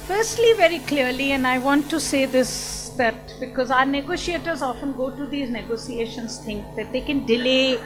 Firstly, very clearly, and I want to say this, that because our negotiators often go to these negotiations think that they can delay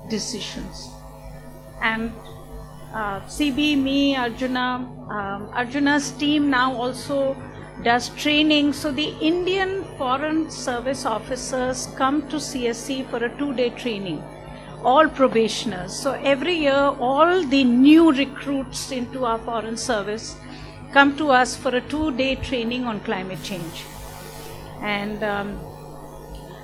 decisions. And CB, me, Arjuna, Arjuna's team now also does training. So the Indian Foreign Service officers come to CSC for a 2-day training, all probationers. So every year, all the new recruits into our Foreign Service come to us for a 2-day training on climate change. And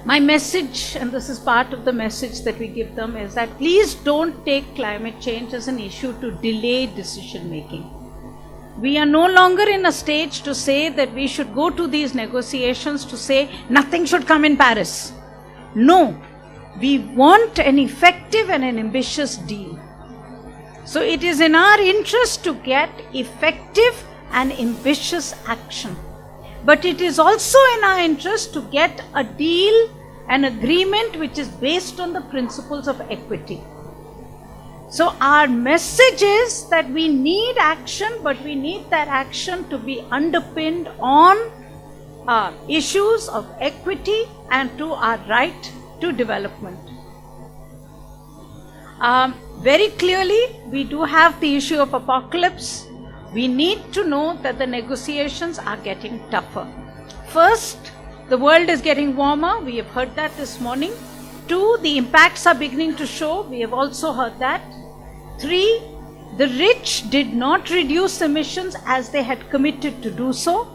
my message, and this is part of the message that we give them, is that please don't take climate change as an issue to delay decision making. We are no longer in a stage to say that we should go to these negotiations to say nothing should come in Paris. No, we want an effective and an ambitious deal. So it is in our interest to get effective and ambitious action. But it is also in our interest to get a deal, an agreement which is based on the principles of equity. So our message is that we need action, but we need that action to be underpinned on issues of equity and to our right to development. Very clearly, we do have the issue of apocalypse. We need to know that the negotiations are getting tougher. First, the world is getting warmer. We have heard that this morning. 2, the impacts are beginning to show. We have also heard that. 3, the rich did not reduce emissions as they had committed to do so.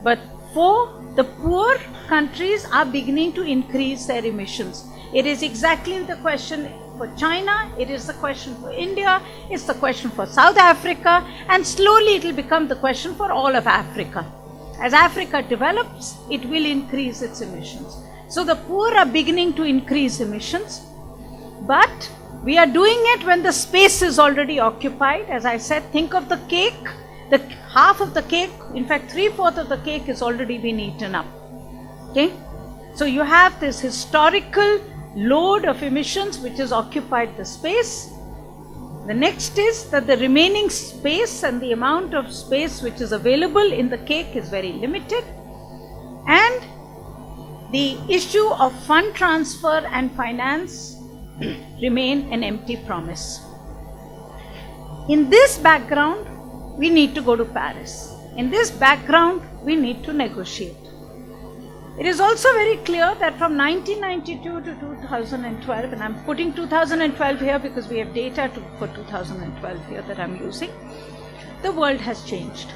But 4, the poor countries are beginning to increase their emissions. It is exactly the question for China, it is the question for India, it's the question for South Africa, and slowly it will become the question for all of Africa. As Africa develops, it will increase its emissions. So the poor are beginning to increase emissions, but we are doing it when the space is already occupied. As I said, think of the cake, the half of the cake, in fact 3/4 of the cake is already been eaten up. Okay? So you have this historical load of emissions which has occupied the space. The next is that the remaining space and the amount of space which is available in the cake is very limited. And the issue of fund transfer and finance remain an empty promise. In this background, we need to go to Paris. In this background, we need to negotiate. It is also very clear that from 1992 to 2012, and I'm putting 2012 here because we have data for 2012 here that I'm using, the world has changed.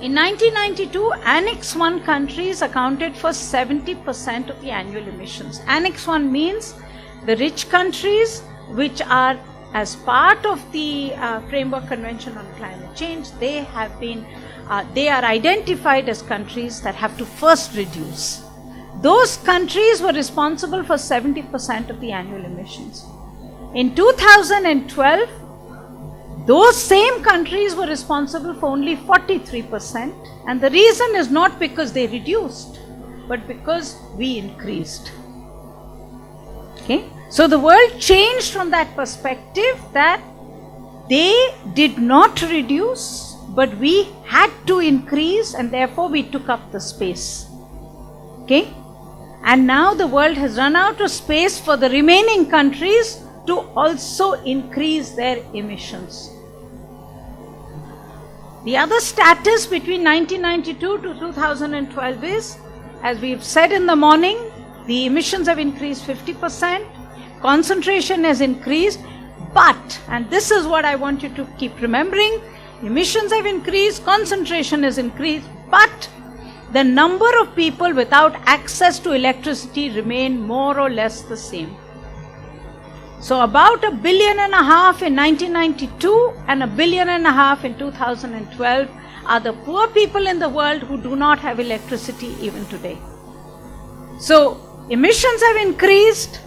In 1992, Annex 1 countries accounted for 70% of the annual emissions. Annex 1 means the rich countries which are as part of the Framework Convention on Climate Change, they are identified as countries that have to first reduce. Those countries were responsible for 70% of the annual emissions. In 2012, those same countries were responsible for only 43%, and the reason is not because they reduced, but because we increased. Okay? So the world changed from that perspective that they did not reduce, but we had to increase, and therefore we took up the space. Okay? And now the world has run out of space for the remaining countries to also increase their emissions. The other status between 1992 to 2012 is, as we've said in the morning, the emissions have increased 50%, concentration has increased, but, and this is what I want you to keep remembering, emissions have increased, concentration has increased, but the number of people without access to electricity remain more or less the same. So about 1.5 billion in 1992 and 1.5 billion in 2012 are the poor people in the world who do not have electricity even today. So emissions have increased,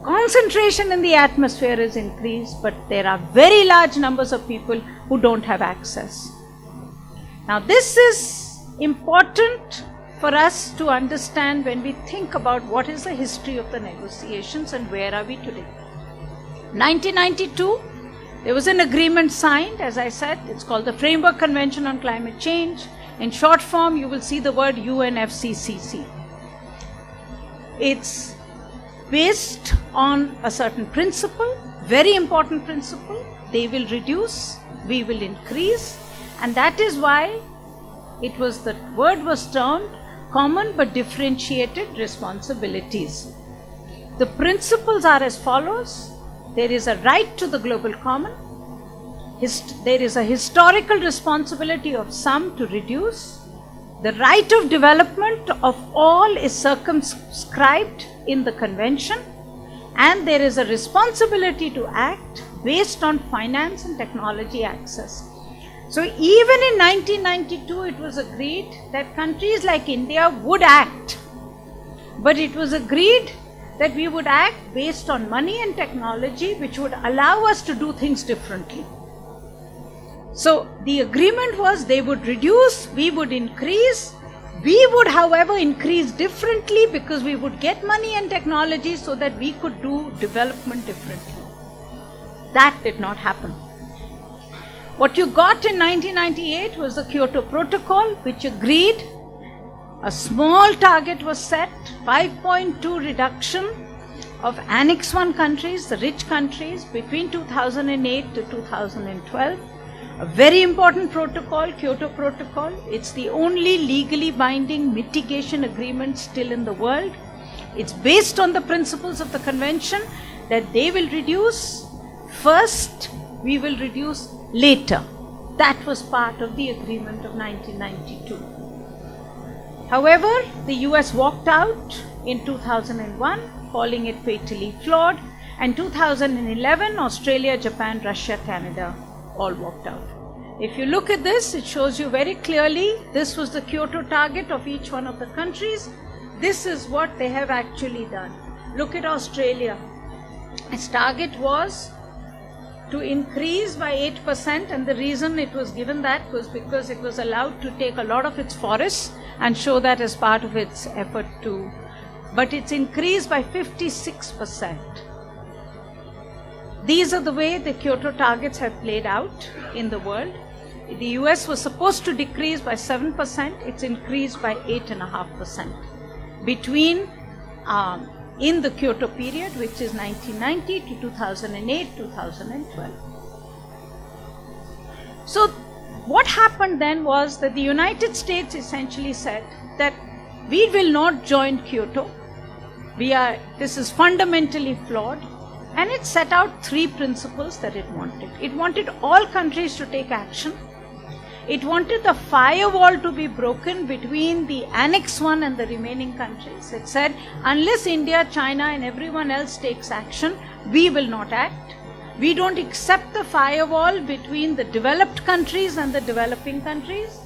concentration in the atmosphere is increased, but there are very large numbers of people who don't have access. Now this is important for us to understand when we think about what is the history of the negotiations and where are we today. 1992, There was an agreement signed, as I said, it's called the Framework Convention on Climate Change. In short form, you will see the word UNFCCC. It's based on a certain principle, very important principle. They will reduce, we will increase, and that is why the word was termed common but differentiated responsibilities. The principles are as follows. There is a right to the global common. There is a historical responsibility of some to reduce. The right of development of all is circumscribed in the convention, and there is a responsibility to act based on finance and technology access. So even in 1992, it was agreed that countries like India would act, but it was agreed that we would act based on money and technology, which would allow us to do things differently. So the agreement was they would reduce, we would increase. We would, however, increase differently because we would get money and technology so that we could do development differently. That did not happen. What you got in 1998 was the Kyoto Protocol, which agreed a small target was set, 5.2 reduction of Annex I countries, the rich countries, between 2008 to 2012. A very important protocol, Kyoto Protocol. It's the only legally binding mitigation agreement still in the world. It's based on the principles of the convention that they will reduce first, we will reduce later. That was part of the agreement of 1992. However, the US walked out in 2001, calling it fatally flawed, and 2011, Australia, Japan, Russia, Canada all walked out. If you look at this, it shows you very clearly this was the Kyoto target of each one of the countries. This is what they have actually done. Look at Australia. Its target was to increase by 8%, and the reason it was given that was because it was allowed to take a lot of its forests and show that as part of its effort to, but it's increased by 56%. These are the way the Kyoto targets have played out in the world. The US was supposed to decrease by 7%, it's increased by 8.5% between in the Kyoto period, which is 1990 to 2008, 2012. So what happened then was that the United States essentially said that we will not join Kyoto. This is fundamentally flawed, and it set out 3 principles that it wanted. It wanted all countries to take action. It wanted the firewall to be broken between the Annex I and the remaining countries. It said, unless India, China and everyone else takes action, we will not act. We don't accept the firewall between the developed countries and the developing countries.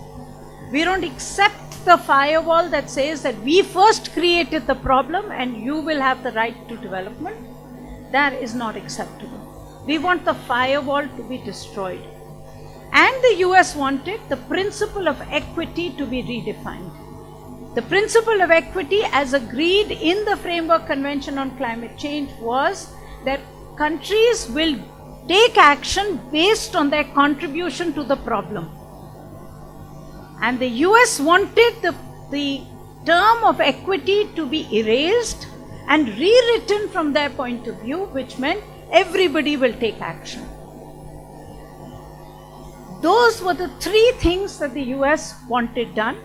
We don't accept the firewall that says that we first created the problem and you will have the right to development. That is not acceptable. We want the firewall to be destroyed. And the US wanted the principle of equity to be redefined. The principle of equity, as agreed in the Framework Convention on Climate Change, was that countries will take action based on their contribution to the problem. And the US wanted the term of equity to be erased and rewritten from their point of view, which meant everybody will take action. Those were the 3 things that the US wanted done.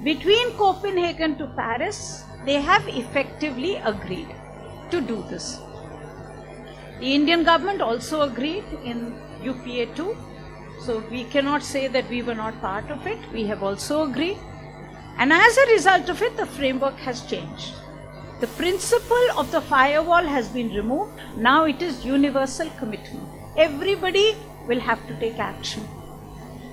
Between Copenhagen to Paris, they have effectively agreed to do this. The Indian government also agreed in UPA 2, so we cannot say that we were not part of it. We have also agreed. And as a result of it, the framework has changed. The principle of the firewall has been removed. Now it is universal commitment. Everybody will have to take action.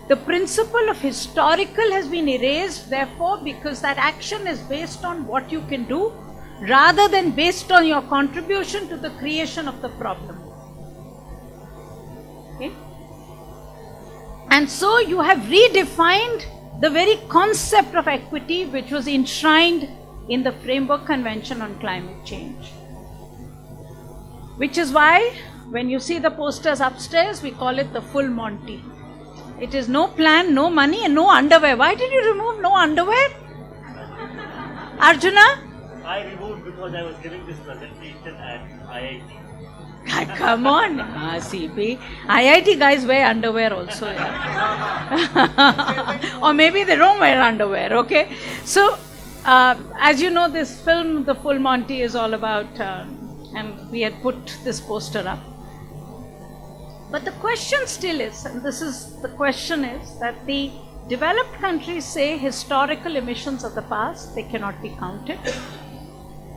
The principle of historical has been erased, therefore, because that action is based on what you can do rather than based on your contribution to the creation of the problem. Okay? And so you have redefined the very concept of equity which was enshrined in the Framework Convention on Climate Change. Which is why when you see the posters upstairs, we call it the full Monty. It is no plan, no money, and no underwear. Why did you remove no underwear? Arjuna? I removed because I was giving this presentation at IIT. Come on, CP. IIT guys wear underwear also. Yeah. Or maybe they don't wear underwear, okay? So, as you know, this film, The Full Monty, is all about, and we had put this poster up. But the question still is, and this is the question is, that the developed countries say historical emissions of the past, they cannot be counted.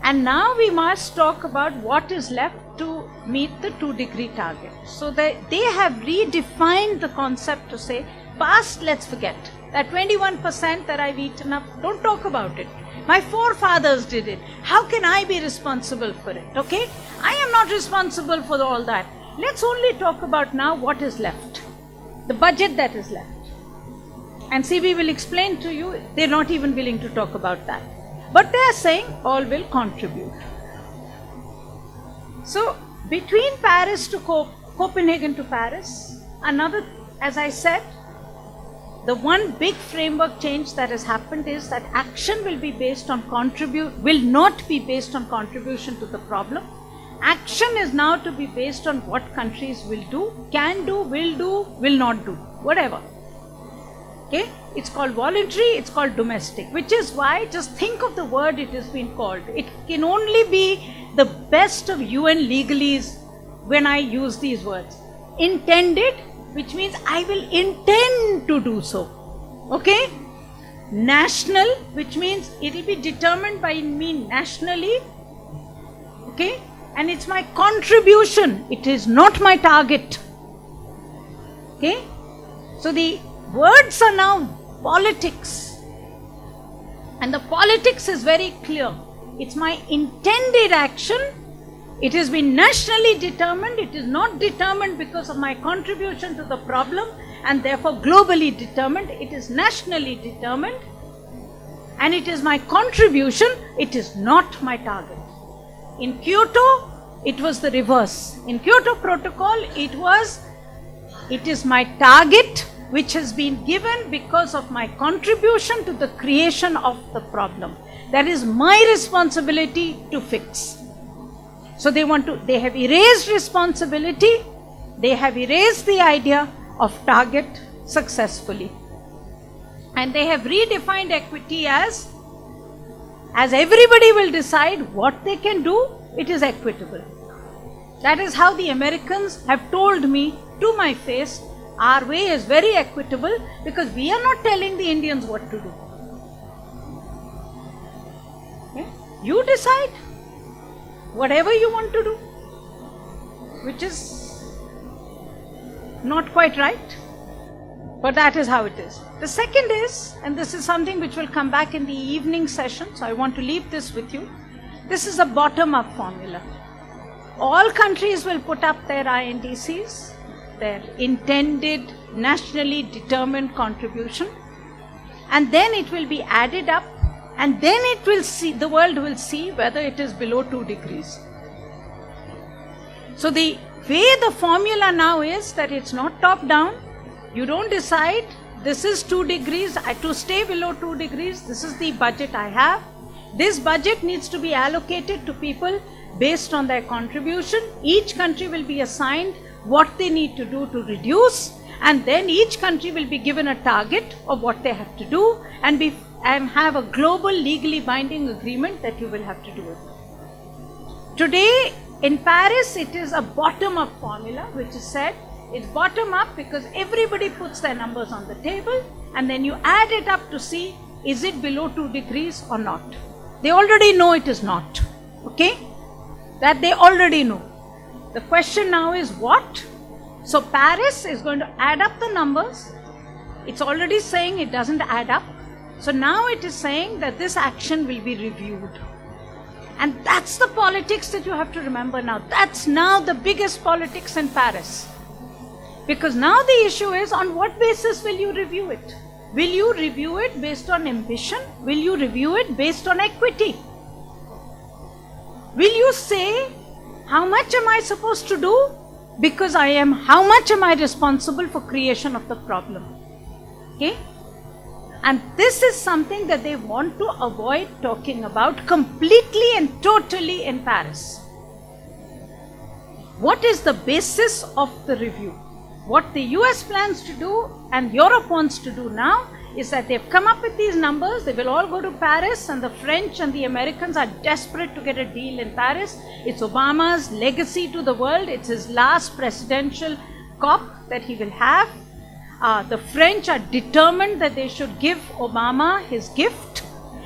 And now we must talk about what is left to meet the 2-degree target. So they have redefined the concept to say, past, let's forget. That 21% that I've eaten up, don't talk about it. My forefathers did it. How can I be responsible for it? Okay? I am not responsible for all that. Let's only talk about now what is left. The budget that is left. And CB will explain to you, they're not even willing to talk about that. But they are saying all will contribute. So, between Paris to Copenhagen to Paris, another, as I said, the one big framework change that has happened is that action will be based on will not be based on contribution to the problem. Action is now to be based on what countries will do, can do, will not do, whatever. Okay? It's called voluntary, it's called domestic, which is why, just think of the word it has been called. It can only be the best of UN legalese when I use these words. Intended, which means I will intend to do so. Okay? National, which means it will be determined by me nationally. Okay? And it's my contribution. It is not my target. Okay? So the words are now politics. And the politics is very clear. It's my intended action. It has been nationally determined. It is not determined because of my contribution to the problem and therefore globally determined. It is nationally determined. And it is my contribution. It is not my target. In Kyoto, it was the reverse. In Kyoto Protocol, it is my target which has been given because of my contribution to the creation of the problem. That is my responsibility to fix. So they have erased responsibility, they have erased the idea of target successfully. And they have redefined equity as everybody will decide what they can do, it is equitable. That is how the Americans have told me to my face, our way is very equitable because we are not telling the Indians what to do. Okay? You decide whatever you want to do, which is not quite right, but that is how it is. The second is, and this is something which will come back in the evening session, so I want to leave this with you. This is a bottom-up formula. All countries will put up their INDCs, their intended, nationally determined contribution, and then it will be added up, and then the world will see whether it is below 2 degrees. So the way the formula now is that it's not top down. You don't decide, this is 2 degrees, to stay below 2 degrees, this is the budget I have. This budget needs to be allocated to people based on their contribution. Each country will be assigned what they need to do to reduce, and then each country will be given a target of what they have to do and have a global legally binding agreement that you will have to do it. Today in Paris it is a bottom-up formula which is said, it's bottom-up because everybody puts their numbers on the table and then you add it up to see is it below 2 degrees or not. They already know it is not. Okay? That they already know. The question now is what? So Paris is going to add up the numbers. It's already saying it doesn't add up. So now it is saying that this action will be reviewed. And that's the politics that you have to remember now. That's now the biggest politics in Paris. Because now the issue is, on what basis will you review it? Will you review it based on ambition? Will you review it based on equity? Will you say, how much am I supposed to do? because how much am I responsible for creation of the problem? Okay? And this is something that they want to avoid talking about completely and totally in Paris. What is the basis of the review? What the US plans to do and Europe wants to do now is that they've come up with these numbers. They will all go to Paris, and the French and the Americans are desperate to get a deal in Paris. It's Obama's legacy to the world. It's his last presidential COP that he will have. The French are determined that they should give Obama his gift,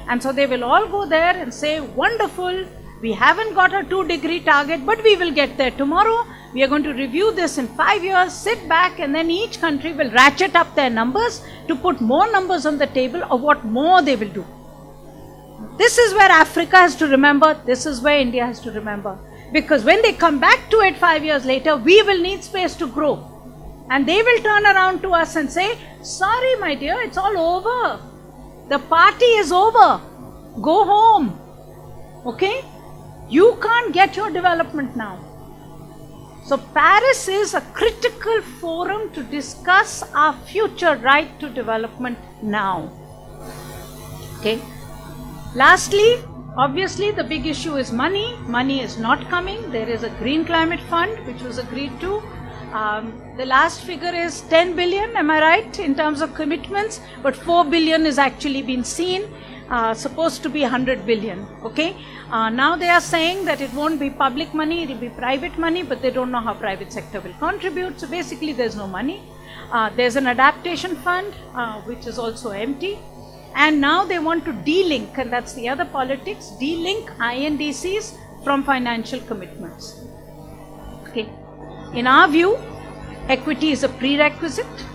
and so they will all go there and say, wonderful, we haven't got a 2-degree target, but we will get there tomorrow. We are going to review this in 5 years, sit back, and then each country will ratchet up their numbers to put more numbers on the table of what more they will do. This is where Africa has to remember, this is where India has to remember. Because when they come back to it 5 years later, we will need space to grow. And they will turn around to us and say, sorry my dear, it's all over. The party is over. Go home. Okay? You can't get your development now. So Paris is a critical forum to discuss our future right to development now. Okay. Lastly, obviously the big issue is money. Money is not coming. There is a Green Climate Fund which was agreed to. The last figure is 10 billion, am I right, in terms of commitments, but 4 billion is actually been seen. Supposed to be 100 billion, okay? Now they are saying that it won't be public money, it will be private money, but they don't know how private sector will contribute, so basically there's no money. There's an adaptation fund, which is also empty, and now they want to de-link, and that's the other politics, de-link INDCs from financial commitments. Okay. In our view, equity is a prerequisite.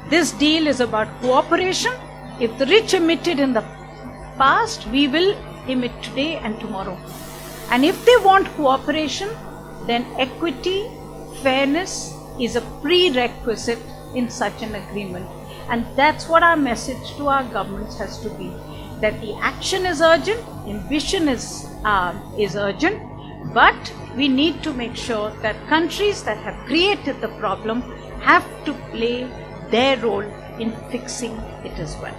This deal is about cooperation. If the rich emitted in the past, we will emit today and tomorrow. And if they want cooperation, then equity, fairness is a prerequisite in such an agreement. And that's what our message to our governments has to be. That the action is urgent, ambition is urgent, but we need to make sure that countries that have created the problem have to play their role in fixing it as well.